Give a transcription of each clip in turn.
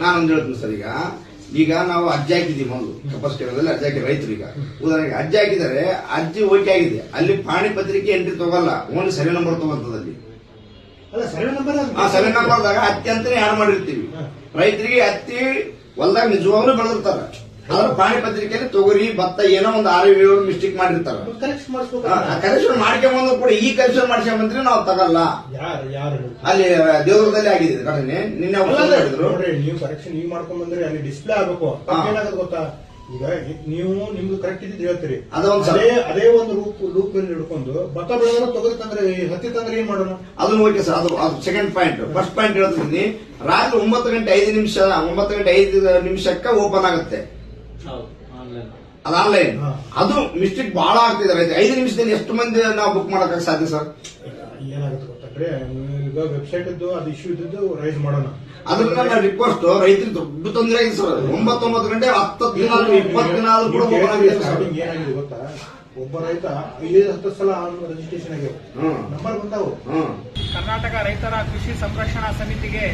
ನಾನೊಂದು ಹೇಳ್ತೀನಿ ಸರ್, ಈಗ ನಾವು ಅರ್ಜಿ ಹಾಕಿದ್ದೀವಿ ಮೊದಲು ಕಪಾಸ್ ಕೇಂದ್ರದಲ್ಲಿ ಅರ್ಜಿ ಹಾಕಿ ರೈತರು ಈಗ ಉದಾಹರಣೆಗೆ ಅರ್ಜಿ ಹಾಕಿದ್ದಾರೆ, ಅರ್ಜಿ ಓಕೆ ಆಗಿದೆ, ಅಲ್ಲಿ ಪಾಣಿ ಪತ್ರಿಕೆ ಎಂಟ್ರಿ ತಗೋಲ್ಲ, ಓನ್ಲಿ ಸರ್ವೆ ನಂಬರ್ ತಗೋತದಲ್ಲಿ. ಸರ್ವೆ ನಂಬರ್ದಾಗ ಹತ್ತಿ ಅಂತಾನೆ ಯಾರು ಮಾಡಿರ್ತೀವಿ, ರೈತರಿಗೆ ಹತ್ತಿ ಹೊಲದಾಗ ನಿಜವಾಗ್ಲೂ ಬೆಳೆದಿರ್ತಾರ, ಅದ್ರ ಪಾಣಿ ಪತ್ರಿಕೆಯಲ್ಲಿ ತೊಗರಿ ಭತ್ತ ಏನೋ ಒಂದು 6-7 ಮಿಸ್ಟೇಕ್ ಮಾಡಿರ್ತಾರ. ಕರೆಕ್ಷನ್ ಮಾಡ್ಕೊಂಬಂದ್ರು ಕೂಡ ಈ ಕರೆಕ್ಷನ್ ಮಾಡ್ಕೊಂಬಂದ್ರೆ ನಾವು ತಗಲ್ಲ. ಅಲ್ಲಿ ದೇವರದಲ್ಲಿ ಆಗಿದೆ ಘಟನೆ, ನಿನ್ನೆ ಹೇಳಿದ್ರು. ನೀವು ಕರೆಕ್ಷನ್ ನೀವು ಮಾಡ್ಕೊಂಡ್ ಬಂದ್ರೆ ಅಲ್ಲಿ ಡಿಸ್ಪ್ಲೇ ಆಗಬೇಕು. ಏನಾಗುತ್ತೆ ಗೊತ್ತಾ, ಈಗ ನೀವು ನಿಮ್ದು ಕರೆಕ್ಟ್ ಇದ್ದು ಹೇಳ್ತೀರಿ, ಅದೇ ಒಂದು ಲೂಪ್ ಹಿಡ್ಕೊಂಡು ಭತ್ತ ಬೆಳೆದ್ರೆ ತೊಗರಿ ತಂದ್ರೆ ಹತ್ತಿ ತಂದ್ರೆ ಏನ್ ಮಾಡೋಣ? ಅದನ್ನ ಓಕೆ ಸರ್, ಅದು ಸೆಕೆಂಡ್ ಪಾಯಿಂಟ್. ಫಸ್ಟ್ ಪಾಯಿಂಟ್ ಹೇಳ್ತೀನಿ, ರಾತ್ರಿ 9:05 ಓಪನ್ ಆಗುತ್ತೆ, ಅದು ಆನ್ಲೈನ್. ಅದು ಮಿಸ್ಟೇಕ್ ಬಹಳ ಆಗ್ತಿದೆ ರೈತ. 5 ನಿಮಿಷದಲ್ಲಿ ಎಷ್ಟು ಮಂದಿ ನಾವು ಬುಕ್ ಮಾಡಕ್ ಸಾಧ್ಯ ಸರ್? ಏನಾಗುತ್ತೆ ಗೊತ್ತಾಗ್ರೆ, ಈಗ ವೆಬ್ಸೈಟ್ ಇದ್ದು ಅದು ಇಶ್ಯೂ ಇದ್ದು ರೈಸ್ ಮಾಡೋಣ. ಅದ್ರಿಂದ ರಿಕ್ವೆಸ್ಟ್ ರೈತರಿಗೆ ದೊಡ್ಡ ತೊಂದರೆ ಆಗಿದೆ ಸರ್. 9 ಗಂಟೆ 10 ದಿನ 20 ದಿನ ಆದ್ರೂ ಕೂಡ ಏನಾಗಿದೆ ಗೊತ್ತಾ, ಒಬ್ಬ ರೈತ 5-10 ಸಲ ರಿಜಿಸ್ಟ್ರೇಷನ್ ಆಗ್ಯಾವ, ನಂಬರ್ ಬಂದಾವು. ಕರ್ನಾಟಕ ರೈತರ ಕೃಷಿ ಸಂರಕ್ಷಣಾ ಸಮಿತಿಗೆ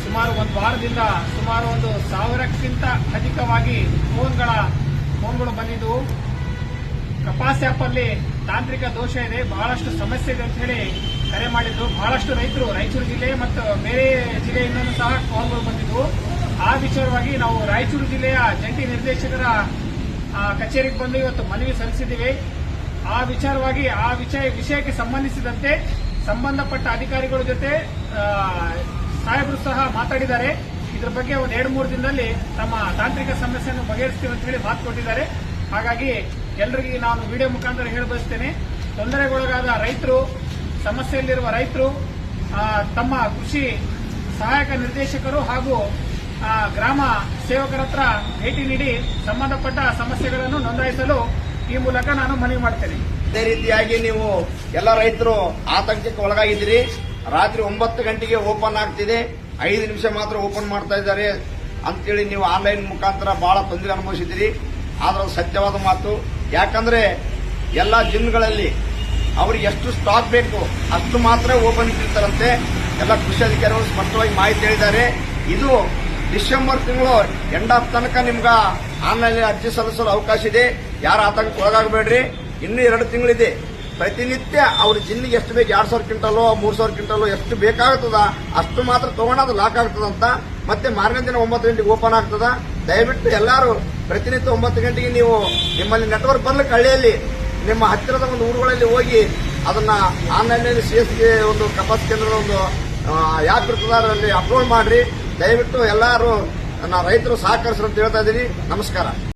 ಸುಮಾರು ಒಂದು ವಾರದಿಂದ ಸುಮಾರು 1,000ಕ್ಕಿಂತ ಅಧಿಕವಾಗಿ ಫೋನ್ಗಳು ಬಂದಿದ್ದು, ಕಪಾಸ್ ಆಪ್ ಅಲ್ಲಿ ತಾಂತ್ರಿಕ ದೋಷ ಇದೆ, ಬಹಳಷ್ಟು ಸಮಸ್ಯೆ ಇದೆ ಅಂತ ಹೇಳಿ ಕರೆ ಮಾಡಿದ್ದು. ಬಹಳಷ್ಟು ರೈತರು ರಾಯಚೂರು ಜಿಲ್ಲೆ ಮತ್ತು ಬೇರೆ ಜಿಲ್ಲೆಯಿಂದಲೂ ಸಹ ಕಾಲ್ಗಳು ಬಂದಿದ್ದು. ಆ ವಿಚಾರವಾಗಿ ನಾವು ರಾಯಚೂರು ಜಿಲ್ಲೆಯ ಜಂಟಿ ನಿರ್ದೇಶಕರ ಕಚೇರಿಗೆ ಬಂದು ಇವತ್ತು ಮನವಿ ಸಲ್ಲಿಸಿದ್ದೀವಿ. ಆ ವಿಚಾರವಾಗಿ ವಿಷಯಕ್ಕೆ ಸಂಬಂಧಿಸಿದಂತೆ ಸಂಬಂಧಪಟ್ಟ ಅಧಿಕಾರಿಗಳ ಜೊತೆ ಸಾಹೇಬರು ಸಹ ಮಾತಾಡಿದ್ದಾರೆ. ಇದ್ರ ಬಗ್ಗೆ ಒಂದು 2-3 ದಿನದಲ್ಲಿ ತಮ್ಮ ತಾಂತ್ರಿಕ ಸಮಸ್ಯೆಯನ್ನು ಬಗೆಹರಿಸ್ತೀವಿ ಅಂತ ಹೇಳಿ ಮಾತು ಕೊಟ್ಟಿದ್ದಾರೆ. ಹಾಗಾಗಿ ಎಲ್ಲರಿಗೂ ನಾನು ವಿಡಿಯೋ ಮುಖಾಂತರ ಹೇಳ ಬಯಸ್ತೇನೆ, ತೊಂದರೆಗೊಳಗಾದ ರೈತರು, ಸಮಸ್ಯೆಯಲ್ಲಿರುವ ರೈತರು ತಮ್ಮ ಕೃಷಿ ಸಹಾಯಕ ನಿರ್ದೇಶಕರು ಹಾಗೂ ಗ್ರಾಮ ಸೇವಕರ ಹತ್ರ ಭೇಟಿ ನೀಡಿ ಸಂಬಂಧಪಟ್ಟ ಸಮಸ್ಯೆಗಳನ್ನು ನೋಂದಾಯಿಸಲು ಈ ಮೂಲಕ ನಾನು ಮನವಿ ಮಾಡ್ತೇನೆ. ಅದೇ ರೀತಿಯಾಗಿ ನೀವು ಎಲ್ಲ ರೈತರು ಆತಂಕಕ್ಕೆ ಒಳಗಾಗಿದ್ದೀರಿ. ರಾತ್ರಿ 9 ಗಂಟೆಗೆ ಓಪನ್ ಆಗ್ತಿದೆ, 5 ನಿಮಿಷ ಮಾತ್ರ ಓಪನ್ ಮಾಡ್ತಾ ಇದ್ದಾರೆ ಅಂತೇಳಿ ನೀವು ಆನ್ಲೈನ್ ಮುಖಾಂತರ ಬಹಳ ತೊಂದರೆ ಅನುಭವಿಸಿದ್ದೀರಿ. ಆದ್ರೆ ಸತ್ಯವಾದ ಮಾತು. ಯಾಕಂದ್ರೆ ಎಲ್ಲ ಜಿಮ್ಗಳಲ್ಲಿ ಅವ್ರಿಗೆ ಎಷ್ಟು ಸ್ಟಾಕ್ ಬೇಕು ಅಷ್ಟು ಮಾತ್ರ ಓಪನ್ ಇಟ್ಟಿರ್ತಾರಂತೆ. ಎಲ್ಲ ಕೃಷಿ ಅಧಿಕಾರಿಗಳು ಸ್ಪಷ್ಟವಾಗಿ ಮಾಹಿತಿ ಹೇಳಿದ್ದಾರೆ. ಇದು ಡಿಸೆಂಬರ್ ತಿಂಗಳು ಎಂಡ್ ಆಫ್ ತನಕ ನಿಮ್ಗೆ ಆನ್ಲೈನ್ ಅರ್ಜಿ ಸಲ್ಲಿಸಲು ಅವಕಾಶ ಇದೆ. ಯಾರು ಆತಂಕಕ್ಕೆ ಒಳಗಾಗಬೇಡ್ರಿ. ಇನ್ನೂ 2 ತಿಂಗಳಿದೆ. ಪ್ರತಿನಿತ್ಯ ಅವ್ರ ಜಿನ್ನಿಗೆ ಎಷ್ಟು ಬೇಕು, 2,000 ಕ್ವಿಂಟಲು 3,000 ಕ್ವಿಂಟಲು ಎಷ್ಟು ಬೇಕಾಗ್ತದ ಅಷ್ಟು ಮಾತ್ರ ತಗೊಂಡು ಲಾಕ್ ಆಗ್ತದಂತ. ಮತ್ತೆ ಮಾರನೇ ದಿನ 9 ಗಂಟೆಗೆ ಓಪನ್ ಆಗ್ತದ. ದಯವಿಟ್ಟು ಎಲ್ಲರೂ ಪ್ರತಿನಿತ್ಯ 9 ಗಂಟೆಗೆ ನೀವು ನಿಮ್ಮಲ್ಲಿ ನೆಟ್ವರ್ಕ್ ಬರ್ಲಿಕ್ಕೆ ಹಳ್ಳಿಯಲ್ಲಿ ನಿಮ್ಮ ಹತ್ತಿರದ ಒಂದು ಊರುಗಳಲ್ಲಿ ಹೋಗಿ ಅದನ್ನ ಆನ್ಲೈನ್ನಲ್ಲಿ ಸಿಎಸ್ಗೆ ಒಂದು ಕಪಾಸ್ ಕೇಂದ್ರದ ಒಂದು ಆ್ಯಪ್ ಇರ್ತದ, ಅದರಲ್ಲಿ ಅಪ್ಲೋಡ್ ಮಾಡ್ರಿ. ದಯವಿಟ್ಟು ಎಲ್ಲರೂ ರೈತರು ಸಹಕರಿಸ್ರಿ ಅಂತ ಹೇಳ್ತಾ ಇದ್ದೀನಿ. ನಮಸ್ಕಾರ.